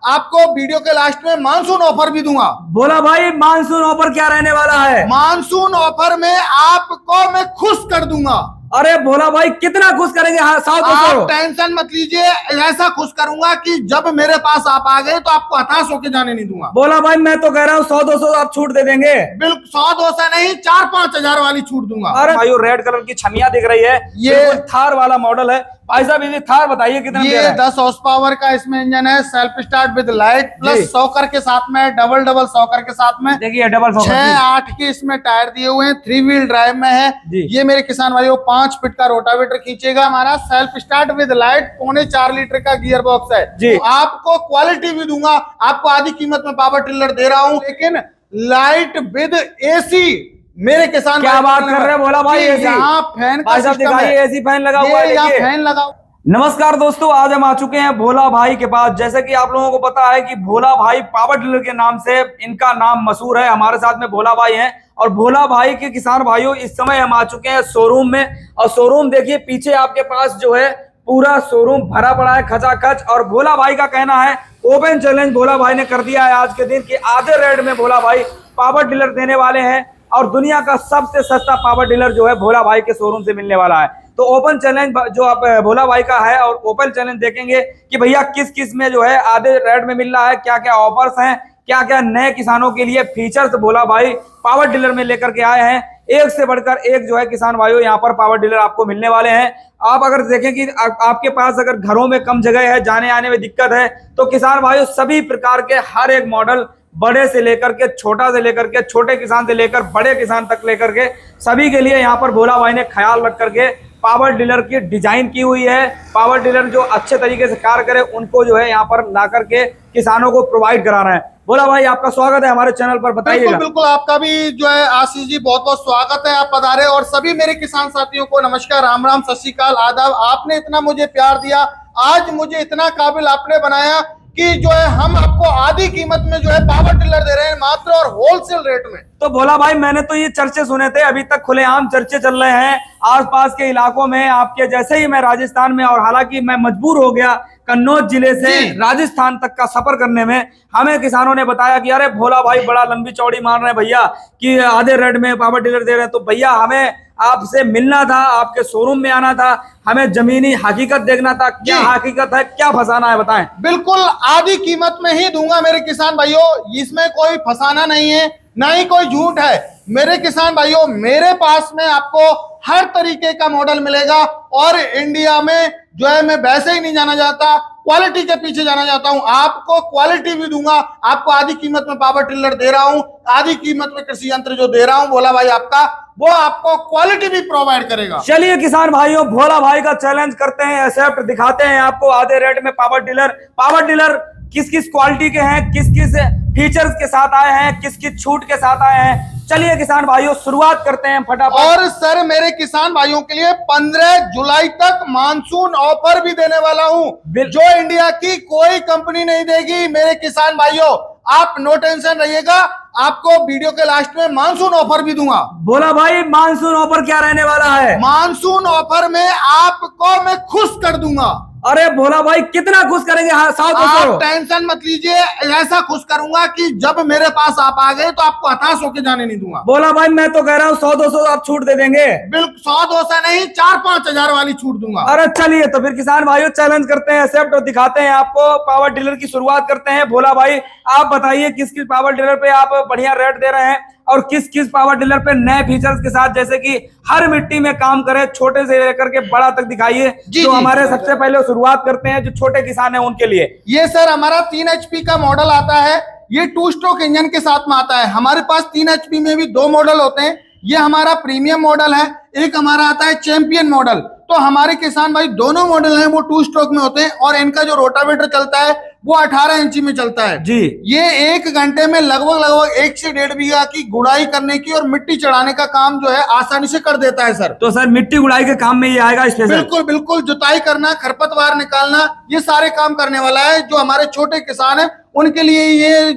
आपको वीडियो के लास्ट में मानसून ऑफर भी दूंगा। भोला भाई मानसून ऑफर क्या रहने वाला है? मानसून ऑफर में आपको मैं खुश कर दूंगा। अरे भोला भाई कितना खुश करेंगे? हाँ, आप टेंशन मत लीजिए, ऐसा खुश करूंगा कि जब मेरे पास आप आ गए तो आपको हताश होकर जाने नहीं दूंगा। भोला भाई मैं तो कह रहा हूँ 100-200 आप छूट दे देंगे। बिल्कुल 100-200 नहीं, 4-5 हजार वाली छूट दूंगा। अरे भाई रेड कलर की छमिया दिख रही है, ये थार वाला मॉडल है। भाई साहब ये थार बताइए कितना? ये 10 हॉर्स पावर का इसमें इंजन है, self start with light plus soccer के साथ में, डबल सॉकर के साथ में। देखिए डबल 6-8 के इसमें टायर दिए हुए हैं, 3 व्हील ड्राइव में है। ये मेरे किसान भाइयों 5 फीट का रोटावेटर खींचेगा हमारा, self start with light, 4.25 litre का गियर बॉक्स है जी। तो आपको क्वालिटी भी दूंगा, आपको आधी कीमत में पावर टिलर दे रहा हूँ, लेकिन लाइट विद एसी। मेरे किसान क्या बात कर रहे हैं भोला भाई? यहाँ फैन का सिस्टम है, एसी फैन लगा हुआ है, यहाँ फैन लगा। नमस्कार दोस्तों, आज हम आ चुके हैं भोला भाई के पास। जैसे कि आप लोगों को पता है कि भोला भाई पावर टिलर के नाम से इनका नाम मशहूर है। हमारे साथ में भोला भाई हैं और भोला भाई के किसान भाइयों इस समय हम आ चुके हैं शोरूम में। और शोरूम देखिए पीछे आपके पास जो है पूरा शोरूम भरा पड़ा है खचाखच। और भोला भाई का कहना है ओपन चैलेंज भोला भाई ने कर दिया है आज के दिन कि आधे रेट में भोला भाई पावर टिलर देने वाले हैं और दुनिया का सबसे सस्ता पावर टिलर जो है भोला भाई के शोरूम से मिलने वाला है। तो ओपन चैलेंज जो आप भोला भाई का है और ओपन चैलेंज देखेंगे कि भैया किस किस में जो है आधे रेट में मिल रहा है, क्या क्या ऑफर्स हैं, क्या क्या नए किसानों के लिए फीचर्स भोला भाई पावर टिलर में लेकर के आए हैं। एक से बढ़कर एक जो है किसान भाइयों यहाँ पर पावर टिलर आपको मिलने वाले हैं। आप अगर देखें कि आपके पास अगर घरों में कम जगह है, जाने आने में दिक्कत है, तो किसान भाइयों सभी प्रकार के हर एक मॉडल, बड़े से लेकर के छोटा से लेकर के छोटे किसान से लेकर बड़े किसान तक लेकर के सभी के लिए यहाँ पर भोला भाई ने ख्याल रख करके पावर टिलर की डिजाइन की हुई है। पावर टिलर जो अच्छे तरीके से कार्य करे उनको जो है यहाँ पर ला करके किसानों को प्रोवाइड करा रहे हैं। भोला भाई आपका स्वागत है हमारे चैनल पर, बताइए। बिल्कुल आपका भी जो है आशीष जी बहुत बहुत स्वागत है, आप पधारे। और सभी मेरे किसान साथियों को नमस्कार, राम राम, सत श्री अकाल, आदाब। आपने इतना मुझे प्यार दिया, आज मुझे इतना काबिल आपने बनाया कि जो है हम आपको आधी कीमत में जो है पावर टिलर दे रहे हैं मात्र और होलसेल रेट में। तो भोला भाई मैंने तो ये चर्चे सुने थे, अभी तक खुलेआम चर्चे चल रहे हैं आसपास के इलाकों में आपके। जैसे ही मैं राजस्थान में, और हालांकि मैं मजबूर हो गया कन्नौज जिले से राजस्थान तक का सफर करने में, हमें किसानों ने बताया कि अरे भोला भाई बड़ा लंबी चौड़ी मार रहे हैं भैया कि आधे रेट में पावर टिलर दे रहे हैं। तो भैया हमें आपसे मिलना था, आपके शोरूम में आना था, हमें जमीनी हकीकत देखना था। क्या हकीकत है, क्या फसाना है, बताएं। बिल्कुल आधी कीमत में ही दूंगा मेरे किसान भाइयों, इसमें कोई फसाना नहीं है, ना ही कोई झूठ है। मेरे किसान भाइयों मेरे पास में आपको हर तरीके का मॉडल मिलेगा और इंडिया में जो है मैं वैसे ही नहीं जाना चाहता, क्वालिटी के पीछे जाना चाहता हूं। आपको क्वालिटी भी दूंगा, आपको आधी कीमत में पावर टिलर दे रहा हूं, आधी कीमत में कृषि यंत्र जो दे रहा हूं भोला भाई आपका, वो आपको क्वालिटी भी प्रोवाइड करेगा। चलिए किसान भाइयों भोला भाई का चैलेंज करते हैं, एक्सेप्ट दिखाते हैं आपको आधे रेट में पावर टिलर। पावर टिलर किस किस क्वालिटी के हैं, किस किस फीचर्स के साथ आए हैं, किस किस छूट के साथ आए हैं, चलिए किसान भाइयों शुरुआत करते हैं फटाफट। और सर मेरे किसान भाइयों के लिए 15 जुलाई तक मानसून ऑफर भी देने वाला हूं, जो इंडिया की कोई कंपनी नहीं देगी। मेरे किसान भाइयों आप नो टेंशन रहिएगा, आपको वीडियो के लास्ट में मानसून ऑफर भी दूंगा। बोला भाई मानसून ऑफर क्या रहने वाला है? मानसून ऑफर में आपको मैं खुश कर दूंगा। अरे भोला भाई कितना खुश करेंगे? हाँ, आप टेंशन मत लीजिए, ऐसा खुश करूंगा कि जब मेरे पास आप आ गए तो आपको हताश होकर जाने नहीं दूंगा। बोला भाई मैं तो कह रहा हूँ 100-200 आप छूट दे देंगे। बिल्कुल 100-200 नहीं, 4-5 हजार वाली छूट दूंगा। अरे चलिए तो फिर किसान भाइयों चैलेंज करते हैं, एक्सेप्ट दिखाते हैं आपको। पावर टिलर की शुरुआत करते हैं। भोला भाई आप बताइए किस किस पावर टिलर पे आप बढ़िया रेट दे रहे हैं और किस किस पावर टिलर पे नए फीचर्स के साथ, जैसे कि हर मिट्टी में काम करे, छोटे से लेकर के बड़ा तक दिखाइए। तो हमारे सबसे पहले शुरुआत करते हैं जो छोटे किसान हैं उनके लिए। ये सर हमारा 3 HP का मॉडल आता है, ये 2 स्ट्रोक इंजन के साथ में आता है। हमारे पास 3 HP में भी 2 मॉडल होते हैं, ये हमारा प्रीमियम मॉडल है, एक हमारा आता है चैंपियन मॉडल। तो हमारे किसान भाई दोनों मॉडल हैं वो 2 स्ट्रोक में होते हैं और इनका जो रोटावेटर चलता है वो 18 इंची में चलता है जी। ये 1 घंटे में लगभग 1 से 1.5 बीघा की गुड़ाई करने की और मिट्टी चढ़ाने का काम जो है आसानी से कर देता है सर। तो सर मिट्टी गुड़ाई के काम में ये आएगा स्पेशल? बिल्कुल बिल्कुल, जुताई करना, खरपतवार निकालना, ये सारे काम करने वाला है। जो हमारे छोटे किसान है उनके लिए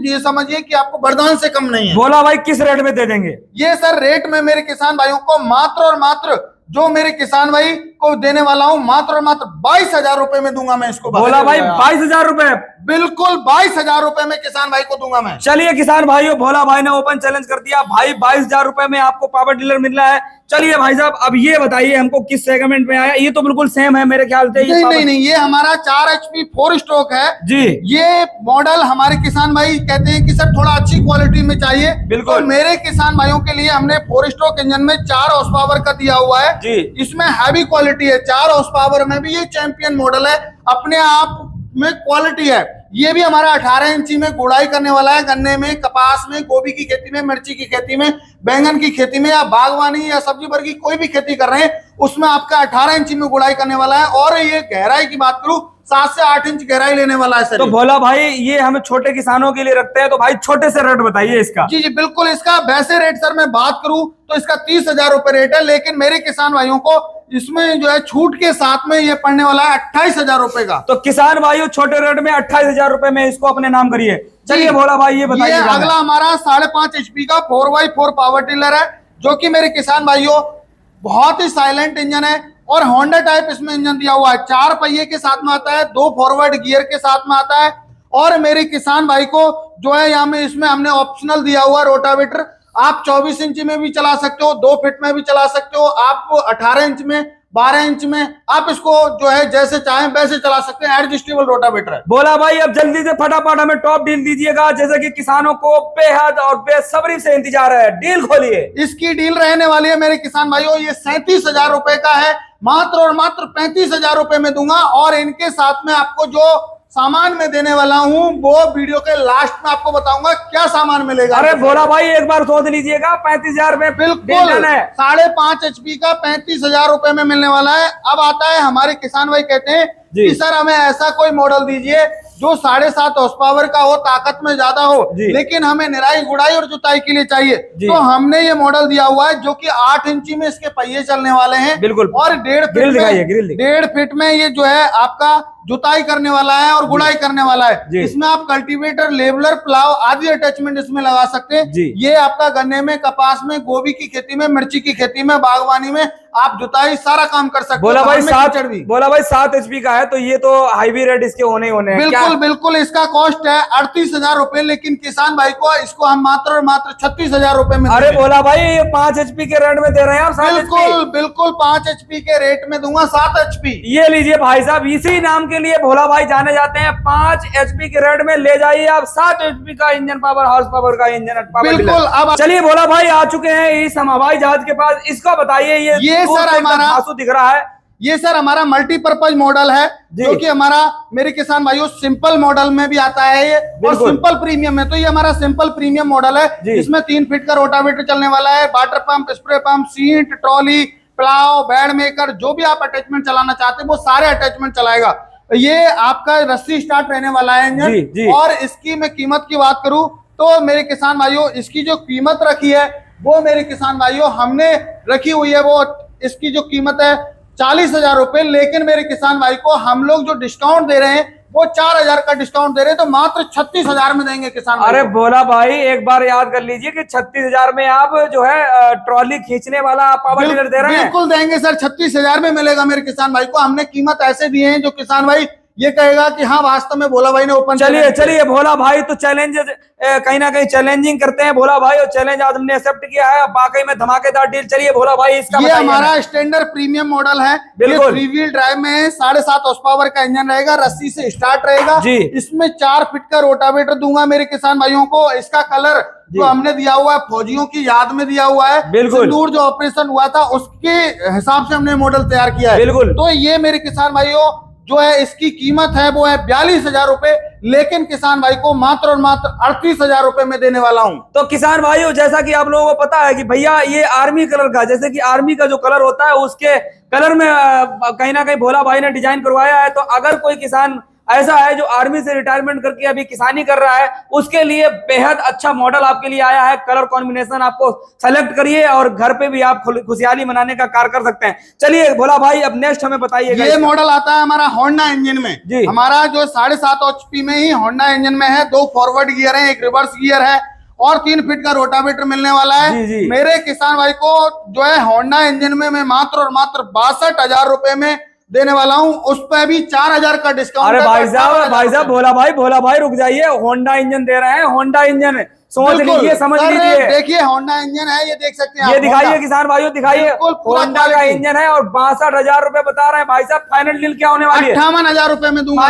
ये समझिए कि आपको वरदान से कम नहीं है। बोला भाई किस रेट में दे देंगे? ये सर रेट में मेरे किसान भाइयों को मात्र और मात्र जो मेरे किसान भाई को देने वाला हूं मात्र और मात्र 22,000 रुपए में दूंगा मैं इसको। भोला भाई 22,000 रुपए, बिल्कुल 22,000 रुपए में किसान भाई को दूंगा मैं। चलिए किसान भाइयों, भोला भाई ने ओपन चैलेंज कर दिया भाई, 22,000 रुपए में आपको पावर टिलर मिल रहा है। चलिए भाई साहब, अब ये बताइए हमको किस सेगमेंट में आया? ये तो बिल्कुल सेम है मेरे ख्याल से। नहीं, ये हमारा 4 HP 4 स्ट्रोक है जी। ये मॉडल हमारे किसान भाई कहते हैं कि सर थोड़ा अच्छी क्वालिटी में चाहिए, बिल्कुल। तो मेरे किसान भाइयों के लिए हमने 4 स्ट्रोक इंजन में 4 हॉर्स पावर का दिया हुआ है जी। इसमें हैवी क्वालिटी है, 4 हॉर्स पावर में भी ये चैंपियन मॉडल है, अपने आप में क्वालिटी है। ये भी हमारा 18 इंची में गुड़ाई करने वाला है, गन्ने में, कपास में, गोभी की खेती में, मिर्ची की खेती में, बैंगन की खेती में, या बागवानी या सब्जी वर्ग की कोई भी खेती कर रहे हैं उसमें आपका 18 इंची में गुड़ाई करने वाला है। और ये गहराई की बात करूं 7 से 8 इंच गहराई लेने वाला है सर। तो भोला भाई ये हम छोटे किसानों के लिए रखते हैं, तो भाई छोटे से रेट बताइए इसका। जी बिल्कुल, इसका वैसे रेट सर मैं बात करूं तो इसका 30,000 रुपए रेट है, लेकिन मेरे किसान भाइयों को इसमें जो है छूट के साथ में ये पड़ने वाला है 28,000 रुपए का। तो किसान भाइयों छोटे रेट में 28,000 रुपए में इसको अपने नाम करिए। चलिए भोला भाई ये बताइए। अगला हमारा 5.5 HP का 4x4 पावर टिलर है, जो कि मेरे किसान भाइयों बहुत ही साइलेंट इंजन है और होंडा टाइप इसमें इंजन दिया हुआ है। 4 पहिए के साथ में आता है, 2 फॉरवर्ड गियर के साथ में आता है। और मेरे किसान भाई को जो है यहाँ में इसमें हमने ऑप्शनल दिया हुआ रोटावेटर, आप 24 इंच में भी चला सकते हो, 2 फीट में भी चला सकते हो, आप 18 इंच में, 12 इंच में, आप इसको जो है जैसे चाहें वैसे चला सकते हैं। एडजस्टेबल रोटावेटर है। बोला भाई अब जल्दी से फटाफट हमें टॉप डील दीजिएगा, जैसे कि किसानों को बेहद और बेसब्री से इंतजार है। डील खोलिए। इसकी डील रहने वाली है मेरे किसान भाइयों, ये 37,000 रुपए का है, मात्र और मात्र 35,000 रुपए में दूंगा। और इनके साथ में आपको जो सामान में देने वाला हूं वो वीडियो के लास्ट में आपको बताऊंगा क्या सामान मिलेगा। अरे भोला भाई एक बार सोच लीजिएगा, 35,000 में बिल्कुल 5.5 HP का 35,000 रुपए में मिलने वाला है। अब आता है हमारे किसान भाई कहते हैं कि सर हमें ऐसा कोई मॉडल दीजिए जो 7.5 हॉर्स पावर का हो, ताकत में ज्यादा हो, लेकिन हमें निराई गुड़ाई और जुताई के लिए चाहिए। तो हमने ये मॉडल दिया हुआ है जो कि 8 इंची में इसके पहिए चलने वाले हैं। बिल्कुल। और 1.5 फीट में ये जो है आपका जुताई करने वाला है और गुड़ाई करने वाला है। इसमें आप कल्टीवेटर, लेवलर, प्लाव आदि अटैचमेंट इसमें लगा सकते हैं। ये आपका गन्ने में, कपास में, गोभी की खेती में, मिर्ची की खेती में, बागवानी में आप जुताई सारा काम कर सकते हैं। बोला भाई 7 HP का है, तो ये तो हाईवी रेट इसके होने हैं। बिल्कुल इसका कॉस्ट है 38,000 रुपए, लेकिन किसान भाई को इसको हम मात्र और मात्र 36,000 रुपए में। अरे बोला भाई ये 5 HP के रेट में दे रहे हैं आप? बिल्कुल 5 HP के रेट में दूंगा, 7 HP। ये लीजिए भाई साहब, इसी नाम के लिए भोला भाई जाने जाते हैं। 5 HP के रेट में ले जाइए आप 7 HP का इंजन पावर, हॉर्स पावर का इंजन पावर। बिल्कुल। अब चलिए भोला भाई आ चुके हैं इस हम हवाई जहाज के पास, इसका बताइए। ये सर हमारा आंसू दिख रहा है, ये सर हमारा मल्टीपर्पज मॉडल है, जो कि हमारा मेरे किसान भाइयों सिंपल मॉडल में भी आता है ये, और सिंपल प्रीमियम में। तो ये हमारा सिंपल प्रीमियम मॉडल है, इसमें 3 फीट का रोटावेटर चलने वाला है, water pump, spray pump, seat, trolley, plough, bed maker, जो भी आप अटैचमेंट चलाना चाहते हैं वो सारे अटैचमेंट चलाएगा। ये आपका रस्सी स्टार्ट रहने वाला है इंजन। और इसकी मैं कीमत की बात करूं तो मेरे किसान भाइयों इसकी जो कीमत रखी है वो मेरे किसान भाइयों हमने रखी हुई है, वो इसकी जो कीमत है 40,000 रुपए। लेकिन मेरे किसान भाई को हम लोग जो डिस्काउंट दे रहे हैं वो 4,000 का डिस्काउंट दे रहे हैं, तो मात्र 36,000 में देंगे किसान भाई। अरे बोला भाई एक बार याद कर लीजिए कि 36,000 में आप जो है ट्रॉली खींचने वाला पावर टिलर दे रहे हैं। बिल्कुल देंगे सर, 36,000 में मिलेगा मेरे किसान भाई को। हमने कीमत ऐसे दिए हैं जो किसान भाई ये कहेगा कि हाँ वास्तव में भोला भाई ने ओपन। चलिए भोला भाई तो चैलेंज कहीं ना कहीं चैलेंजिंग करते हैं भोला भाई, और चैलेंज आज हमने एक्सेप्ट किया है। बाकी में धमाकेदार डील। चलिए भोला भाई इसका ये हमारा स्टैंडर्ड प्रीमियम मॉडल है, बिल्कुल 3 व्हील ड्राइव में है, 7.5 हॉर्स पावर का इंजन रहेगा, रस्सी से स्टार्ट रहेगा। इसमें 4 फीट का रोटावेटर दूंगा मेरे किसान भाइयों को। इसका कलर जो हमने दिया हुआ है फौजियों की याद में दिया हुआ है, सिंदूर जो ऑपरेशन हुआ था उसके हिसाब से हमने मॉडल तैयार किया है। बिल्कुल। तो ये मेरे किसान भाइयों जो है इसकी कीमत है वो है 42,000 रुपए, लेकिन किसान भाई को मात्र और मात्र 38,000 रुपए में देने वाला हूं। तो किसान भाइयों जैसा कि आप लोगों को पता है कि भैया ये आर्मी कलर का, जैसे कि आर्मी का जो कलर होता है उसके कलर में कहीं ना कहीं भोला भाई ने डिजाइन करवाया है। तो अगर कोई किसान ऐसा है जो आर्मी से रिटायरमेंट करके अभी किसानी कर रहा है, उसके लिए बेहद अच्छा मॉडल आपके लिए आया है। कलर कॉम्बिनेशन आपको सेलेक्ट करिए और घर पे भी आप खुशहाली मनाने का कार्य कर सकते हैं। चलिए भोला भाई अब नेक्स्ट हमें बताइएगा। ये मॉडल आता है हमारा होंडा इंजन में। हमारा जो 7.5 HP में ही होंडा इंजन में है, 2 फॉरवर्ड गियर है, 1 रिवर्स गियर है, और 3 फीट का रोटावेटर मिलने वाला है। जी, जी। मेरे किसान भाई को जो है होंडा इंजन में मैं मात्र और मात्र 62,000 रुपए में देने वाला हूं, उस पर भी 4,000 का डिस्काउंट। अरे भाई साहब भोला भाई रुक जाइए, होंडा इंजन दे रहे हैं, होंडा इंजन समझ लीजिए, समझ लीजिए। देखिए होंडा इंजन है, ये देख सकते हैं, ये दिखाइए किसान भाइयों, दिखाइए होंडा का इंजन है और 62,000 रुपए बता रहे हैं भाई साहब। फाइनल डील क्या होने वाली है? 58,000 रुपए में दूंगा।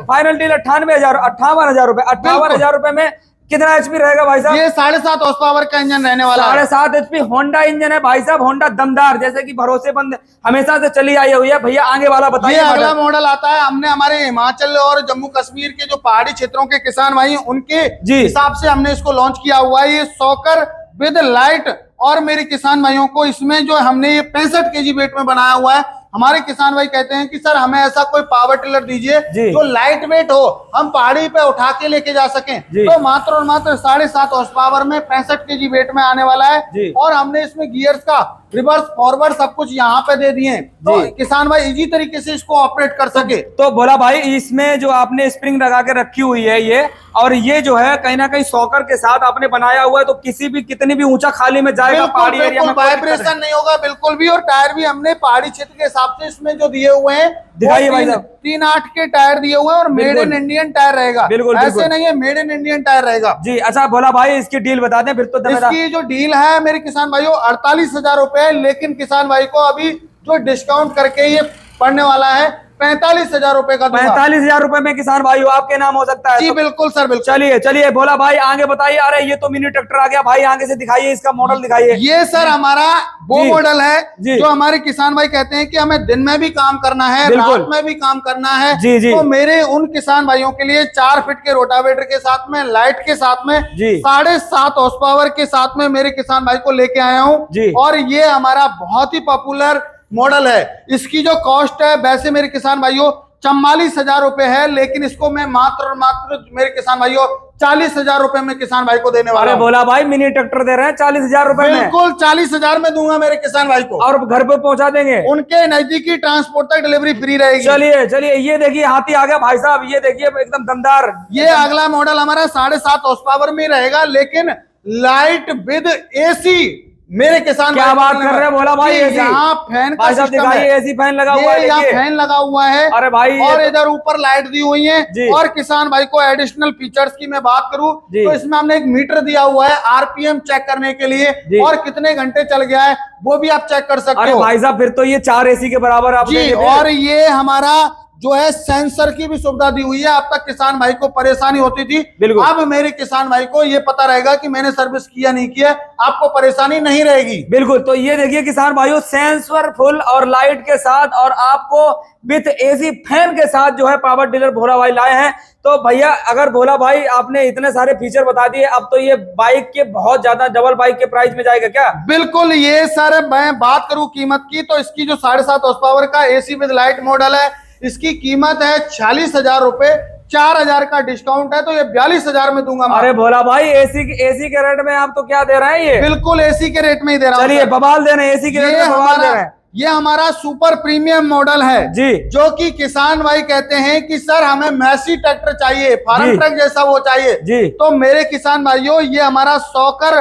फाइनल डील 58,000 रुपए। 58,000 रुपए में कितना एचपी रहेगा भाई साहब? ये 7.5 हॉर्स पावर का इंजन रहने वाला है। 7.5 एचपी होंडा इंजन है भाई साहब, होंडा दमदार, जैसे कि भरोसेमंद हमेशा से चली आई हुई है। भैया आगे वाला बताइए। ये अगला मॉडल आता है, हमने हमारे हिमाचल और जम्मू कश्मीर के जो पहाड़ी क्षेत्रों के किसान भाई हैं, उनके हिसाब से हमने इसको लॉन्च किया हुआ है। ये सॉकर विद लाइट, और मेरे किसान भाइयों को इसमें जो हमने ये 65 kg वेट में बनाया हुआ है। हमारे किसान भाई कहते हैं कि सर हमें ऐसा कोई पावर टिलर दीजिए जो लाइट वेट हो, हम पहाड़ी पे उठा के लेके जा सकें। तो मात्र और मात्र 7.5 हॉर्स पावर में 65 kg वेट में आने वाला है। और हमने इसमें गियर्स का रिवर्स फॉरवर्ड सब कुछ यहाँ पे दे दिए, तो किसान भाई इजी तरीके से इसको ऑपरेट कर सके। तो भोला भाई इसमें जो आपने स्प्रिंग लगा के रखी हुई है ये, और ये जो है कहीं ना कहीं सॉकर के साथ आपने बनाया हुआ है, तो किसी भी कितनी भी ऊंचा खाली में जाएगा पहाड़ी एरिया में वाइब्रेशन नहीं होगा बिल्कुल भी। और टायर भी हमने पहाड़ी क्षेत्र के हिसाब से इसमें जो दिए हुए हैं, दिखाइए भाई साहब, 3.8 के टायर दिए हुए हैं और मेड इन इंडियन टायर रहेगा। बिल्कुल ऐसे नहीं है, मेड इन इंडियन टायर रहेगा जी। अच्छा भोला भाई इसकी डील बता दें फिर तो। इसकी जो डील है मेरे किसान भाइयों 48,000 रुपए, लेकिन किसान भाई को अभी जो डिस्काउंट करके ये पड़ने वाला है 45,000 रुपए का। 45,000 रुपए में किसान भाई आपके नाम हो सकता है? जी बिल्कुल सर, बिल्कुल। चलिए चलिए भोला भाई आगे बताइए। अरे ये तो मिनी ट्रैक्टर आ गया भाई, आगे से दिखाइए, इसका मॉडल दिखाइए। ये सर हमारा वो मॉडल है जो हमारे किसान भाई कहते हैं कि हमें दिन में भी काम करना है, रात में भी काम करना है। जी जी। तो मेरे उन किसान भाइयों के लिए 4 फीट के रोटावेटर के साथ में, लाइट के साथ में, 7.5 हॉर्स पावर के साथ में मेरे किसान भाई को लेके आया हूँ। और ये हमारा बहुत ही पॉपुलर मॉडल है। इसकी जो कॉस्ट है वैसे मेरे किसान भाइयों 44,000 रुपए है, लेकिन इसको मैं मात्र और मात्र मेरे किसान भाइयों 40,000 रुपए में किसान भाई को देने वाला। अरे बोला भाई मिनी ट्रैक्टर दे रहे हैं 40,000 रुपए में? बिल्कुल 40,000 में दूंगा मेरे किसान भाई को, और घर पे पहुंचा देंगे। उनके नजदीकी ट्रांसपोर्ट तक डिलीवरी फ्री रहेगी। चलिए चलिए, ये देखिए हाथी आ गया भाई साहब, ये देखिए एकदम दमदार। ये अगला मॉडल हमारा 7.5 हॉर्स पावर में रहेगा, लेकिन लाइट विद एसी। मेरे किसान क्या बात कर रहे हैं भोला भाई? यहाँ फैन का सिस्टम है, एसी फैन लगा हुआ है, यहाँ फैन लगा हुआ है। अरे भाई और इधर ऊपर लाइट दी हुई है। और किसान भाई को एडिशनल फीचर्स की मैं बात करूं तो इसमें हमने एक मीटर दिया हुआ है आरपीएम चेक करने के लिए, और कितने घंटे चल गया है वो भी आप चेक कर सकते हो। भाई साहब फिर तो ये 4 एसी के बराबर आप जी। और ये हमारा जो है सेंसर की भी सुविधा दी हुई है। अब तक किसान भाई को परेशानी होती थी, अब मेरे किसान भाई को ये पता रहेगा कि मैंने सर्विस किया नहीं किया, आपको परेशानी नहीं रहेगी। बिल्कुल। तो ये देखिए किसान भाइयों सेंसर फुल और लाइट के साथ, और आपको विथ एसी फैन के साथ जो है पावर टिलर भोला भाई लाए हैं। तो भैया अगर भोला भाई आपने इतने सारे फीचर बता दिए, अब तो ये बाइक के बहुत ज्यादा डबल बाइक के प्राइस में जाएगा क्या? बिल्कुल। ये सर मैं बात करूं कीमत की, तो इसकी जो 7.5 हॉर्स पावर का एसी विद लाइट मॉडल है, इसकी कीमत है 46,000 रुपए। 4,000 का डिस्काउंट है, तो ये 42,000 में दूंगा। अरे भोला भाई एसी के रेट में आप तो क्या दे रहे हैं? ये बिल्कुल एसी के रेट में ही दे रहा हूं। चलिए बवाल दे रहे हैं, एसी के रेट में बवाल दे रहे हैं। ये हमारा सुपर प्रीमियम मॉडल है जी, जो कि किसान भाई कहते हैं कि सर हमें मैसी ट्रैक्टर चाहिए, फार्म ट्रक जैसा वो चाहिए जी। तो मेरे किसान भाइयों ये हमारा सॉकर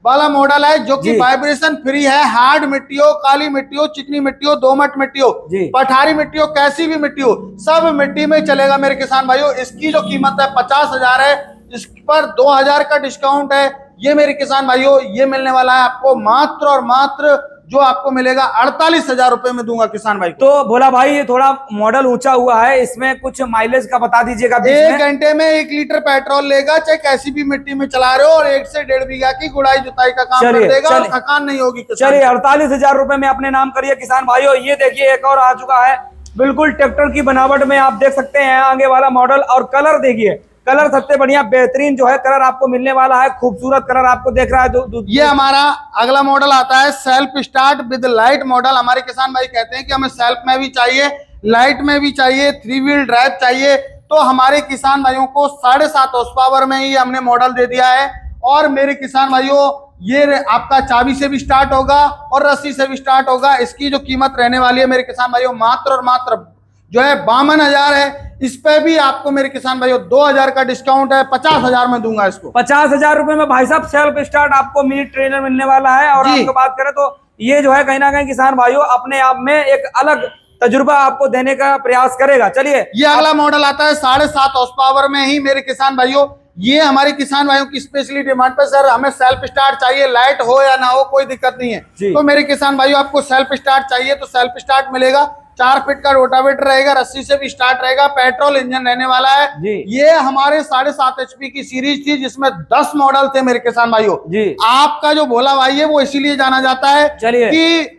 वाला मॉडल है जो कि वाइब्रेशन फ्री है। हार्ड मिट्टी हो, काली मिट्टी हो, चिकनी मिट्टी हो, दोमट मिट्टी हो, पठारी मिट्टी हो, कैसी भी मिट्टी हो, सब मिट्टी में चलेगा मेरे किसान भाइयों। इसकी जो कीमत है 50,000 है, इस पर 2,000 का डिस्काउंट है। ये मेरे किसान भाइयों ये मिलने वाला है आपको मात्र और मात्र जो आपको मिलेगा 48,000 रुपए में दूंगा किसान भाई को। तो भोला भाई ये थोड़ा मॉडल ऊंचा हुआ है, इसमें कुछ माइलेज का बता दीजिएगा। 1 घंटे में 1 लीटर पेट्रोल लेगा, चाहे कैसी भी मिट्टी में चला रहे हो, और 1 से 1.5 बीघा की गुड़ाई जुताई का काम कर देगा और थकान नहीं होगी। चलिए 48,000 रुपए में अपने नाम करिए किसान भाइयों। ये देखिए एक और आ चुका है, बिल्कुल ट्रैक्टर की बनावट में आप देख सकते हैं आगे वाला मॉडल। और कलर देखिए, कलर सबसे बढ़िया बेहतरीन जो है कलर आपको मिलने वाला है, खूबसूरत कलर आपको देख रहा है। ये हमारा अगला मॉडल आता है self start with light model. हमारे किसान भाई कहते हैं कि हमें सेल्फ में भी चाहिए, लाइट में भी चाहिए, 3 व्हील ड्राइव चाहिए। तो हमारे किसान भाइयों को 7.5 हॉर्स पावर में ही हमने मॉडल दे दिया है। और मेरे किसान भाइयों ये आपका चाबी से भी स्टार्ट होगा और रस्सी से भी स्टार्ट होगा। इसकी जो कीमत रहने वाली है मेरे किसान भाइयों मात्र और मात्र जो है 52,000 है। इस पे भी आपको मेरे किसान भाइयों 2,000 का डिस्काउंट है, 50,000 में दूंगा इसको। 50,000 रुपए में भाई साहब सेल्फ स्टार्ट आपको मिनी ट्रेनर मिलने वाला है। और आपको बात करें तो ये जो है कहीं ना कहीं किसान भाइयों अपने आप में एक अलग तजुर्बा आपको देने का प्रयास करेगा। चलिए ये अगला मॉडल आता है 7.5 हॉर्स पावर में ही मेरे किसान भाइयों। ये हमारे किसान भाइयों की स्पेशली डिमांड पे, सर हमें सेल्फ स्टार्ट चाहिए, लाइट हो या ना हो कोई दिक्कत नहीं है। तो मेरे किसान भाइयों आपको सेल्फ स्टार्ट चाहिए तो सेल्फ स्टार्ट मिलेगा। 4 फीट का रोटावेटर रहेगा, रस्सी से भी स्टार्ट रहेगा, पेट्रोल इंजन रहने वाला है। ये हमारे 7.5 HP की सीरीज थी जिसमें 10 मॉडल थे मेरे किसान भाइयों। आपका जो भोला भाई है वो इसीलिए जाना जाता है कि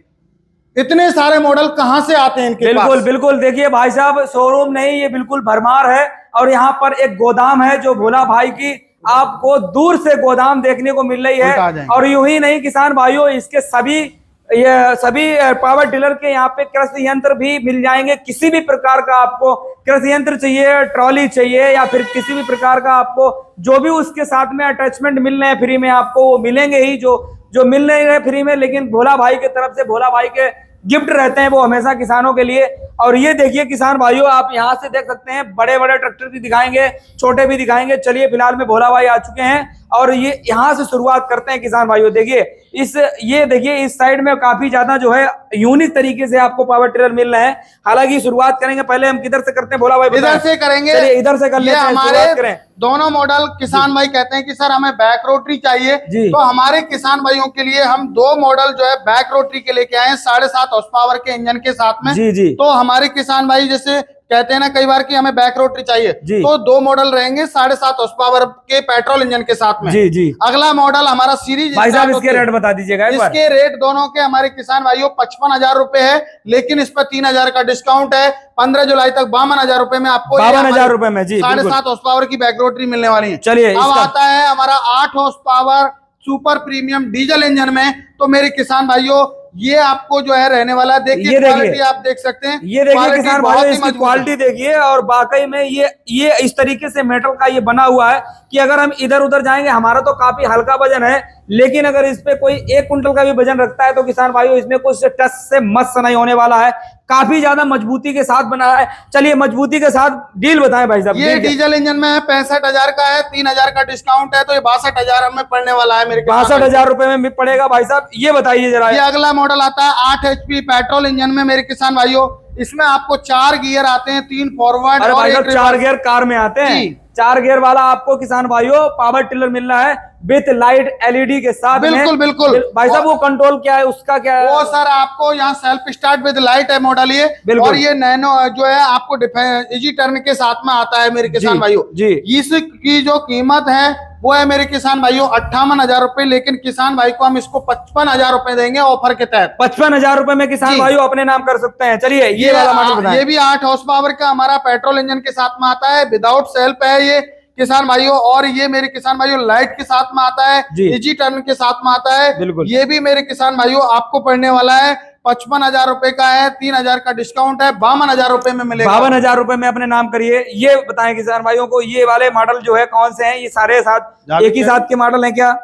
इतने सारे मॉडल कहां से आते हैं इनके बिल्कुल पास। बिल्कुल देखिए भाई साहब, शोरूम नहीं, ये बिल्कुल भरमार है। और यहाँ पर एक गोदाम है जो भोला भाई की आपको दूर से गोदाम देखने को मिल रही है। और यूं ही नहीं किसान भाइयों, इसके सभी पावर टिलर के यहाँ पे कृषि यंत्र भी मिल जाएंगे। किसी भी प्रकार का आपको कृषि यंत्र चाहिए, ट्रॉली चाहिए या फिर किसी भी प्रकार का आपको जो भी उसके साथ में अटैचमेंट मिल रहे हैं फ्री में, आपको वो मिलेंगे ही जो मिल नहीं रहे फ्री में। लेकिन भोला भाई की तरफ से भोला भाई के गिफ्ट रहते हैं वो हमेशा किसानों के लिए। और ये देखिए किसान भाइयों, आप यहाँ से देख सकते हैं बड़े बड़े ट्रैक्टर भी दिखाएंगे, छोटे भी दिखाएंगे। चलिए फिलहाल में भोला भाई आ चुके हैं और ये यहाँ से शुरुआत करते हैं किसान भाइयों। देखिए ये देखिए इस साइड में काफी ज्यादा जो है यूनिक तरीके से आपको पावर टिलर मिल रहे हैं। हालांकि शुरुआत करेंगे, पहले हम किधर से करते हैं भोला भाई? इधर से करेंगे, इधर से कर लेते हैं। हमारे दोनों मॉडल किसान भाई कहते हैं कि सर हमें बैक रोटरी चाहिए, तो हमारे किसान भाइयों के लिए हम 2 मॉडल जो है बैक रोटरी के लेके आए हैं 7.5 हॉर्स पावर के इंजन के साथ में। तो हमारे किसान भाई जैसे कहते हैं ना कई बार कि हमें बैक रोटरी चाहिए, तो 2 मॉडल रहेंगे 7.5 हॉर्स पावर के पेट्रोल इंजन के साथ में। अगला मॉडल हमारा सीरीज भाई साहब इसके रेट बता दीजिएगा। इसके रेट दोनों के हमारे किसान भाइयों 55,000 रुपए है, लेकिन इस पर 3,000 का डिस्काउंट है। 15 जुलाई तक 52,000 रुपए में आपको 52,000 रुपए में 7.5 हॉर्स पावर की बैक रोटरी मिलने वाली है। चलिए अब आता है हमारा 8 horse power super premium diesel engine में। तो मेरे किसान भाइयों ये आपको जो है रहने वाला, देखिए क्वालिटी आप देख सकते हैं। ये देखिए किसान भाइयों इसकी क्वालिटी देखिए, और वाकई में ये इस तरीके से मेटल का ये बना हुआ है कि अगर हम इधर उधर जाएंगे, हमारा तो काफी हल्का वजन है, लेकिन अगर इस पे कोई 1 कुंटल का भी वजन रखता है तो किसान भाइयों इसमें कुछ टच से मस नहीं होने वाला है। काफी ज्यादा मजबूती के साथ बना है। चलिए मजबूती के साथ डील बताएं भाई साहब। ये डीजल इंजन में है, 65,000 का है, 3,000 का डिस्काउंट है, तो ये 62,000 हमें पड़ने वाला है मेरे। 62,000 रुपए में पड़ेगा भाई साहब। ये बताइए जरा। ये अगला मॉडल आता है 8 HP पेट्रोल इंजन में मेरे किसान भाइयों। इसमें आपको 4 गियर आते हैं, 3 फॉरवर्ड और 1 4 गियर कार में आते हैं। 4 गियर वाला आपको किसान भाइयों पावर टिलर मिल रहा है विथ लाइट LED के साथ। बिल्कुल भाई साहब वो कंट्रोल क्या है, उसका क्या है? वो सर आपको यहाँ सेल्फ स्टार्ट विद लाइट है मॉडल ये, और ये नैनो जो है आपको इजी टर्न के साथ में आता है मेरे किसान भाइयों। इसकी जो कीमत है वो है मेरे किसान भाइयों 58,000 रुपए, लेकिन किसान भाई को हम इसको 55,000 रुपए देंगे ऑफर के तहत। 55,000 रुपए में किसान भाइयों अपने नाम कर सकते हैं। चलिए ये वाला मॉडल बताएं। ये भी 8 हॉर्स पावर का हमारा पेट्रोल इंजन के साथ में आता है, विदाउट सेल्फ है ये किसान भाइयों। और ये मेरे किसान भाइयों लाइट के साथ में आता है, इजी टर्न के साथ में आता है। ये भी मेरे किसान भाइयों आपको पड़ने वाला है 55,000 रुपए का है, 3,000 का डिस्काउंट है, 52,000 रुपए में मिलेगा। 52,000 रुपए में अपने नाम करिए। ये बताएं किसान भाइयों को ये वाले मॉडल जो है कौन से हैं? ये सारे साथ एक ही साथ के मॉडल हैं क्या?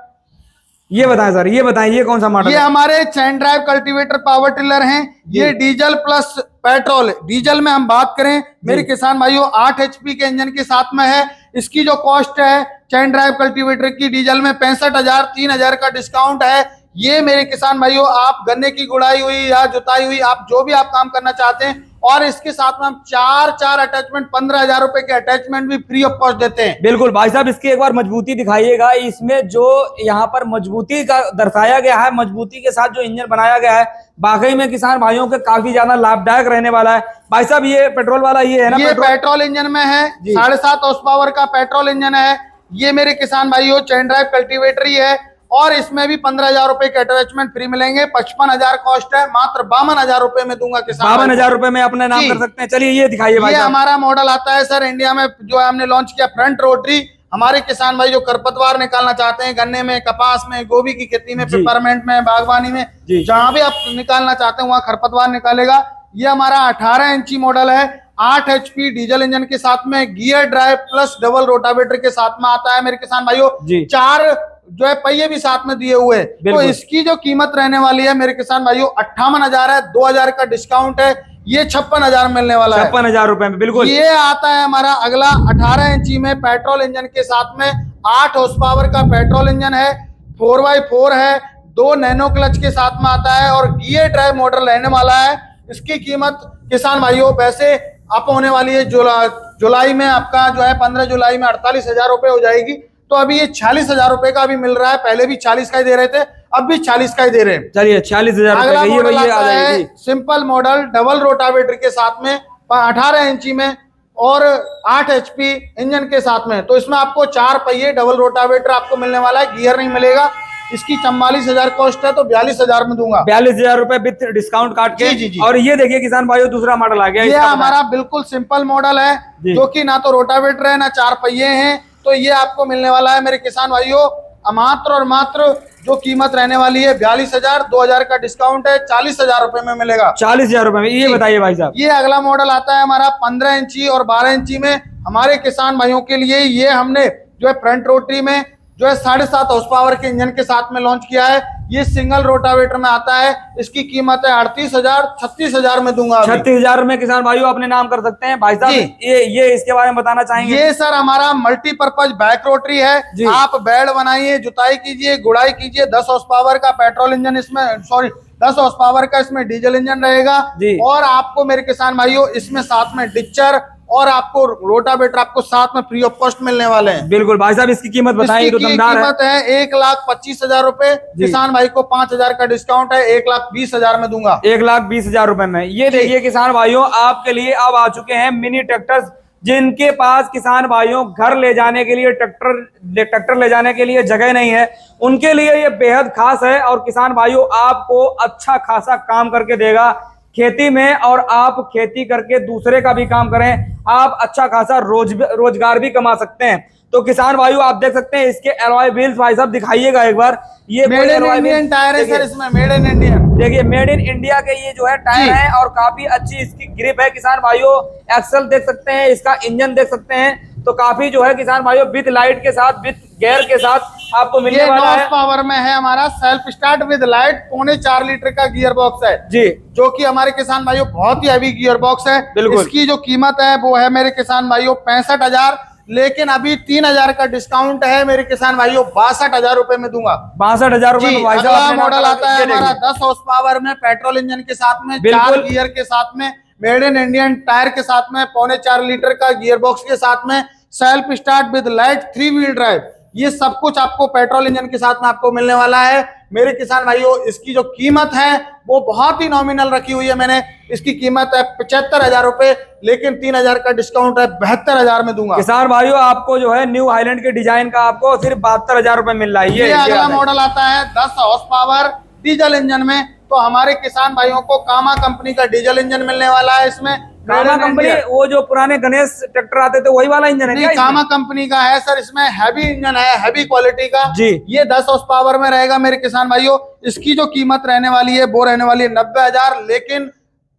ये बताएं सर, ये बताएं ये कौन सा मॉडल? ये हमारे चैन ड्राइव कल्टीवेटर पावर टिलर हैं। ये डीजल प्लस पेट्रोल। डीजल में हम बात करें मेरे किसान भाइयों 8 HP के इंजन के साथ में है। इसकी जो कॉस्ट है चैन ड्राइव कल्टीवेटर की डीजल में 65,000, 3,000 का डिस्काउंट है। ये मेरे किसान भाइयों आप गन्ने की गुड़ाई हुई या जुताई हुई, आप जो भी आप काम करना चाहते हैं, और इसके साथ में हम 4 अटैचमेंट 15,000 रुपए के अटैचमेंट भी फ्री ऑफ कॉस्ट देते हैं। बिल्कुल भाई साहब इसकी एक बार मजबूती दिखाइएगा। इसमें जो यहाँ पर मजबूती का दर्शाया गया है, मजबूती के साथ जो इंजन बनाया गया है, वाकई में किसान भाइयों के काफी ज्यादा लाभदायक रहने वाला है। भाई साहब ये पेट्रोल वाला ये है ना? ये पेट्रोल इंजन में है, 7.5 हॉर्स पावर का पेट्रोल इंजन है। ये मेरे किसान भाइयों चैन ड्राइव कल्टीवेटर ही है, और इसमें भी 15,000 रुपए के अटैचमेंट फ्री मिलेंगे। 55,000 कॉस्ट है, मात्र 52,000 रुपए में दूंगा किसान। 52,000 रुपए में अपने नाम कर सकते हैं। चलिए ये दिखाइए भाई। ये हमारा मॉडल आता है सर इंडिया में जो है हमने लॉन्च किया फ्रंट रोटरी। हमारे किसान भाई जो खरपतवार निकालना चाहते हैं गन्ने में, कपास में, गोभी की खेती में, पेपरमेंट में, बागवानी में, जहां भी आप निकालना चाहते हैं वहां खरपतवार निकालेगा। ये हमारा 18 इंची मॉडल है, 8 HP डीजल इंजन के साथ में, gear drive plus double rotavator के साथ में आता है मेरे किसान भाइयों। 4 जो है पहिए भी साथ में दिए हुए। तो इसकी जो कीमत रहने वाली है मेरे किसान भाइयों 58,000 है, 2,000 का डिस्काउंट है। ये 56,000 मिलने वाला है। 56,000 रुपए में, बिल्कुल। ये आता है हमारा अगला 18 इंची में पेट्रोल इंजन के साथ में, 8 हॉर्स पावर का पेट्रोल इंजन है, 4x4 है, 2 नैनो क्लच के साथ में आता है और गियर ड्राइव मोटर रहने वाला है। इसकी कीमत किसान भाइयों वैसे अप होने वाली है, जुलाई में आपका जो है 15 जुलाई में 48,000 रुपए हो जाएगी, तो अभी ये 46,000 रुपए का भी मिल रहा है। पहले भी 40 का ही दे रहे थे, अब भी 40 का ही दे रहे हैं। चलिए 46,000 अगला रुपए मॉडल ये आ आता है जाएगी। सिंपल मॉडल डबल रोटावेटर के साथ में 18 इंची में और 8 HP इंजन के साथ में। तो इसमें आपको 4 पहिए डबल रोटावेटर आपको मिलने वाला है, गियर नहीं मिलेगा। इसकी 44,000 कॉस्ट है, तो 42,000 में दूंगा। 42,000 रुपए विथ डिस्काउंट काट के। जी। और ये देखिए किसान भाइयों दूसरा मॉडल आ गया। ये हमारा बिल्कुल सिंपल मॉडल है, जो कि ना तो रोटावेटर है ना 4 पहिए हैं। तो ये आपको मिलने वाला है मेरे किसान भाइयों मात्र और मात्र जो कीमत रहने वाली है 42,000, 2,000 का डिस्काउंट है, 40,000 रुपए में मिलेगा। 40,000 रुपए में। ये बताइए भाई साहब। ये अगला मॉडल आता है हमारा 15 इंची और 12 इंची में। हमारे किसान भाइयों के लिए ये हमने जो है फ्रंट रोटरी में जो है 7.5 हॉर्स पावर के इंजन के साथ में लॉन्च किया है। ये सिंगल रोटावेटर में आता है। इसकी कीमत है 38,000, 36,000 में दूंगा। 36,000 में किसान भाइयों अपने नाम कर सकते हैं। भाई साहब ये इसके बारे में बताना चाहेंगे? ये सर हमारा मल्टीपर्पज बैक रोटरी है। आप बेड बनाइए, जुताई कीजिए, गुड़ाई कीजिए। 10 हॉर्स पावर का पेट्रोल इंजन इसमें 10 हॉर्स पावर का इसमें डीजल इंजन रहेगा। और आपको मेरे किसान भाइयों इसमें साथ में डिक्चर और आपको रोटावेटर आपको साथ में फ्री ऑफ कॉस्ट मिलने वाले हैं। बिल्कुल भाई साहब, इसकी कीमत बताइए तो दमदार है। कीमत है 1,25,000 रुपए। किसान भाई को 5,000 का डिस्काउंट है, 1,20,000 में दूंगा। 1,20,000 रुपए में। ये देखिए किसान भाइयों आपके लिए अब आ चुके हैं मिनी ट्रैक्टर्स, जिनके पास किसान भाइयों घर ले जाने के लिए ट्रैक्टर ले जाने के लिए जगह नहीं है, उनके लिए ये बेहद खास है। और किसान भाइयों आपको अच्छा खासा काम करके देगा खेती में, और आप खेती करके दूसरे का भी काम करें, आप अच्छा खासा रोजगार भी कमा सकते हैं। तो किसान भाइयों आप देख सकते हैं इसके एलॉय व्हील्स भाई साहब दिखाइएगा एक बार। ये मेड इन इंडियन टायर है सर, इसमें मेड इन इंडिया। देखिए मेड इन इंडिया के ये जो है टायर है और काफी अच्छी इसकी ग्रिप है। किसान भाइयों एक्सल देख सकते हैं, इसका इंजन देख सकते हैं, तो काफी जो है किसान भाइयों विद लाइट के साथ, विद गियर के साथ आपको मिलने वाला है। पावर में है हमारा self start with light, 4.25 litre का गियर बॉक्स है जी, जो कि हमारे किसान भाइयों बहुत ही हैवी गियर बॉक्स है। बिल्कुल। इसकी जो कीमत है वो है मेरे किसान भाइयों 65,000, लेकिन अभी 3,000 का डिस्काउंट है मेरे किसान भाइयों, 62,000 रुपए में दूंगा। 62,000 रुपए में। अगला मॉडल आता है हमारा 10 हॉर्स पावर में पेट्रोल इंजन के साथ में, 4 गियर के साथ में, मेड इन इंडियन टायर के साथ में, 4.25 लीटर का गियर बॉक्स के साथ में, self start with light, 3 wheel drive. ये सब कुछ आपको पेट्रोल इंजन के साथ में आपको मिलने वाला है मेरे किसान भाइयों। इसकी जो कीमत है वो बहुत ही नॉमिनल रखी हुई है मैंने। इसकी कीमत है 75,000 रुपए, लेकिन 3,000 का डिस्काउंट है, 72,000 में दूंगा। किसान भाइयों आपको जो है न्यू हाईलैंड के डिजाइन का आपको सिर्फ 72,000 रुपए मिल रहा है। ये अगला मॉडल आता है 10 हॉर्स पावर डीजल इंजन में। तो हमारे किसान भाइयों को कामा कंपनी का डीजल इंजन मिलने वाला है। इसमें कामा कंपनी, वो जो पुराने गणेश ट्रैक्टर आते थे वही वाला इंजन है क्या? कामा कंपनी का है सर। इसमें हैवी इंजन है, हैवी क्वालिटी का जी। ये 10 हॉर्स पावर में रहेगा मेरे किसान भाइयों। इसकी जो कीमत रहने वाली है वो रहने वाली है 90,000, लेकिन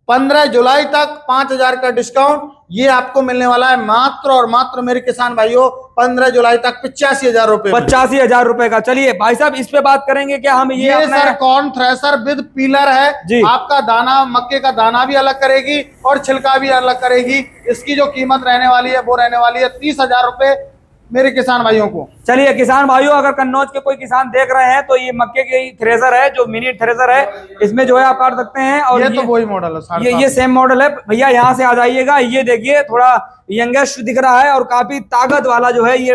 15 जुलाई तक 5,000 का डिस्काउंट ये आपको मिलने वाला है मात्र और मात्र मेरे किसान भाइयों 15 जुलाई तक 85,000 रुपए। 85,000 रुपए का। चलिए भाई साहब इस पे बात करेंगे क्या हम? ये sir corn thresher with pillar है जी। आपका दाना, मक्के का दाना भी अलग करेगी और छिलका भी अलग करेगी। इसकी जो कीमत रहने वाली है वो रहने वाली है 30,000 रुपए मेरे किसान भाइयों को। चलिए किसान भाइयों अगर कन्नौज के कोई किसान देख रहे हैं तो ये मक्के की थ्रेशर है, जो मिनी थ्रेशर है, इसमें जो है आप काट सकते हैं। और ये तो वही मॉडल है, ये सेम मॉडल है भैया। यहाँ से आ जाइएगा, ये देखिए थोड़ा यंगेस्ट दिख रहा है और काफी ताकत वाला जो है ये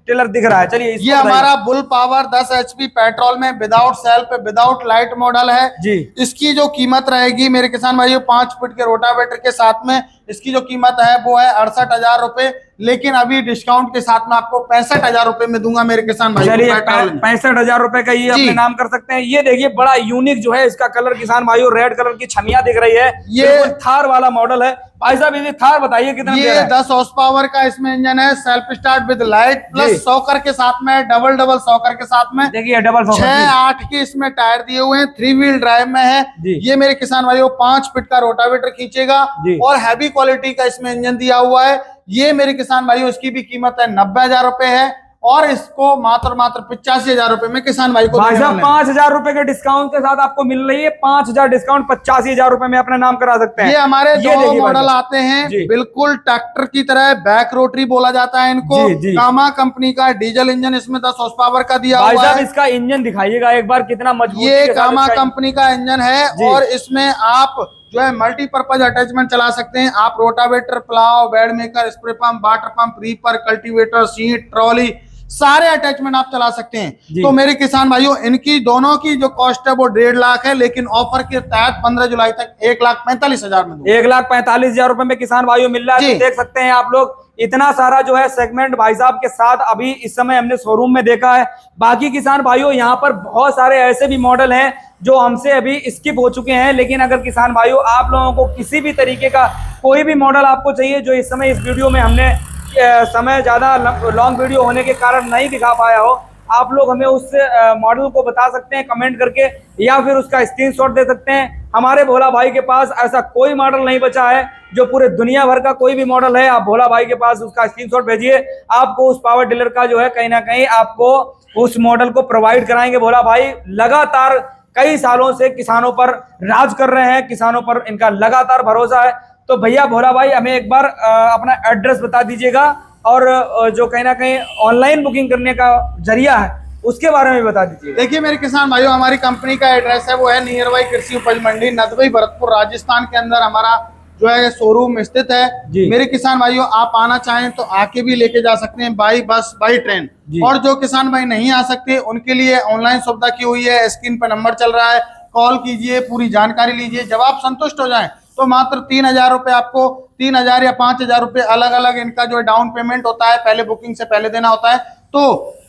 टिलर दिख रहा है। चलिए ये हमारा बुल पावर 10 HP पेट्रोल में without self without light model है जी। इसकी जो कीमत रहेगी मेरे किसान भाइयों 5 फीट के रोटावेटर के साथ में, इसकी जो कीमत है वो है 68,000 रुपए, लेकिन अभी डिस्काउंट के साथ में आपको 65,000 रुपए में दूंगा मेरे किसान भाई। चलिए 65,000 रुपए का ये अपने नाम कर सकते हैं। ये देखिए बड़ा यूनिक जो है इसका कलर किसान भाइयों, रेड कलर की छमिया दिख रही है। ये थार वाला मॉडल है भाई साहब। ये थार बताइए कितना? ये 10 हॉर्स पावर का इसमें इंजन है, self start with light plus soccer के साथ में, डबल सॉकर के साथ में। देखिए डबल 6-8 के इसमें टायर दिए हुए हैं, 3 व्हील ड्राइव में है। ये मेरे किसान भाइयों 5 फीट का रोटावेटर खींचेगा और हैवी क्वालिटी का इसमें इंजन दिया हुआ है। ये मेरे किसान भाइयों इसकी भी कीमत है 90,000 रुपए है। और इसको मात्र 85,000 रुपए में किसान भाई को भाई देने साहब वाले हैं। 5,000 रुपए के डिस्काउंट के साथ आपको मिल रही है 5,000 डिस्काउंट 85,000 रुपए में अपना नाम करा सकते हैं। ये हमारे दो देखिए भाई मॉडल साहब। आते हैं, जी। बिल्कुल ट्रैक्टर की तरह, बैक रोटरी बोला जाता है इनको। जी, जी। कामा कंपनी का डीजल इंजन इसमें 10 हॉर्स पावर का दिया भाई हुआ साहब है। इसका इंजन दिखाइएगा एक बार, कितना मजबूत ये कामा कंपनी का इंजन है जी। और इसमें आप जो है मल्टीपर्पज अटैचमेंट चला सकते हैं। आप rotavator, plough, bed maker, spray pump, water pump, reaper, cultivator, seat, trolley, सारे अटैचमेंट आप चला सकते हैं। तो मेरे किसान भाइयों, इनकी दोनों की जो कॉस्ट है वो 1.5 लाख है, लेकिन ऑफर के तहत 15 जुलाई तक 1,45,000 में 1,45,000 रुपए में किसान भाइयों मिल रहा है। तो देख सकते हैं आप लोग, इतना सारा जो है सेगमेंट भाई साहब के साथ अभी इस समय हमने शोरूम में देखा है। बाकी किसान भाइयों यहाँ पर बहुत सारे ऐसे भी मॉडल हैं जो हमसे अभी स्किप हो चुके हैं, लेकिन अगर किसान भाइयों आप लोगों को किसी भी तरीके का कोई भी मॉडल आपको चाहिए जो इस समय इस वीडियो में हमने समय ज्यादा लॉन्ग वीडियो होने के कारण नहीं दिखा पाया हो, आप लोग हमें उस मॉडल को बता सकते हैं कमेंट करके, या फिर उसका स्क्रीनशॉट दे सकते हैं। हमारे भोला भाई के पास ऐसा कोई मॉडल नहीं बचा है जो पूरे दुनिया भर का कोई भी मॉडल है, आप भोला भाई के पास उसका स्क्रीनशॉट भेजिए, आपको उस पावर टिलर का जो है कहीं ना कहीं आपको उस मॉडल को प्रोवाइड कराएंगे। भोला भाई लगातार कई सालों से किसानों पर राज कर रहे हैं, किसानों पर इनका लगातार भरोसा है। तो भैया भोला भाई हमें एक बार अपना एड्रेस बता दीजिएगा और जो कहीं ना कहीं ऑनलाइन बुकिंग करने का जरिया है उसके बारे में बता दीजिए। देखिए मेरे किसान भाइयों, हमारी कंपनी का एड्रेस है वो है नियर बाई कृषि उपज मंडी, नदबई, भरतपुर, राजस्थान के अंदर हमारा जो है शोरूम स्थित है। मेरे किसान भाइयों, आप आना चाहें तो आके भी लेके जा सकते हैं, बाई बस, बाई ट्रेन। और जो किसान भाई नहीं आ सकते उनके लिए ऑनलाइन सुविधा की हुई है, स्क्रीन पर नंबर चल रहा है, कॉल कीजिए, पूरी जानकारी लीजिए। जब आप संतुष्ट हो जाएं तो मात्र 3,000 रुपए, आपको 3,000 या 5,000 रुपए अलग अलग इनका जो डाउन पेमेंट होता है, पहले बुकिंग से पहले देना होता है। तो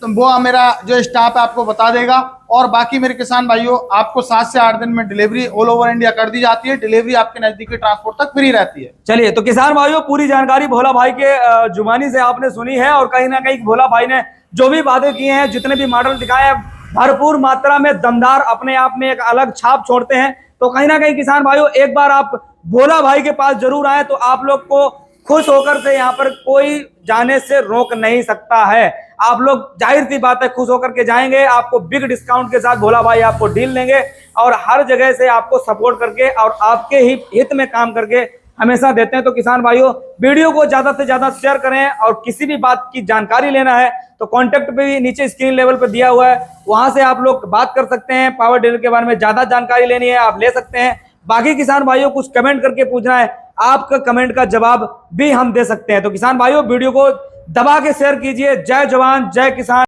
वो मेरा जो स्टाफ है आपको बता देगा। और बाकी मेरे किसान भाइयों, आपको 7 से 8 दिन में डिलीवरी ऑल ओवर इंडिया कर दी जाती है। डिलीवरी आपके नजदीकी ट्रांसपोर्ट तक फ्री रहती है। चलिए, तो किसान भाइयों पूरी जानकारी भोला भाई के जुबानी से आपने सुनी है, और कहीं ना कहीं भोला भाई ने जो भी वादे किए हैं, जितने भी मॉडल दिखाए हैं, भरपूर मात्रा में दमदार, अपने आप में एक अलग छाप छोड़ते हैं। तो कहीं ना कहीं किसान भाइयों एक बार आप भोला भाई के पास जरूर आए, तो आप लोग को खुश होकर से यहाँ पर कोई जाने से रोक नहीं सकता है। आप लोग जाहिर सी बात है खुश होकर के जाएंगे, आपको बिग डिस्काउंट के साथ भोला भाई आपको डील देंगे और हर जगह से आपको सपोर्ट करके और आपके ही हित में काम करके हमेशा देते हैं। तो किसान भाइयों वीडियो को ज्यादा से ज्यादा शेयर करें, और किसी भी बात की जानकारी लेना है तो कॉन्टेक्ट पे भी नीचे स्क्रीन लेवल पे दिया हुआ है, वहां से आप लोग बात कर सकते हैं। पावर डीलर के बारे में ज्यादा जानकारी लेनी है आप ले सकते हैं। बाकी किसान भाइयों कुछ कमेंट करके पूछना है, आपका कमेंट का जवाब भी हम दे सकते हैं। तो किसान भाइयों वीडियो को दबा के शेयर कीजिए। जय जवान जय किसान।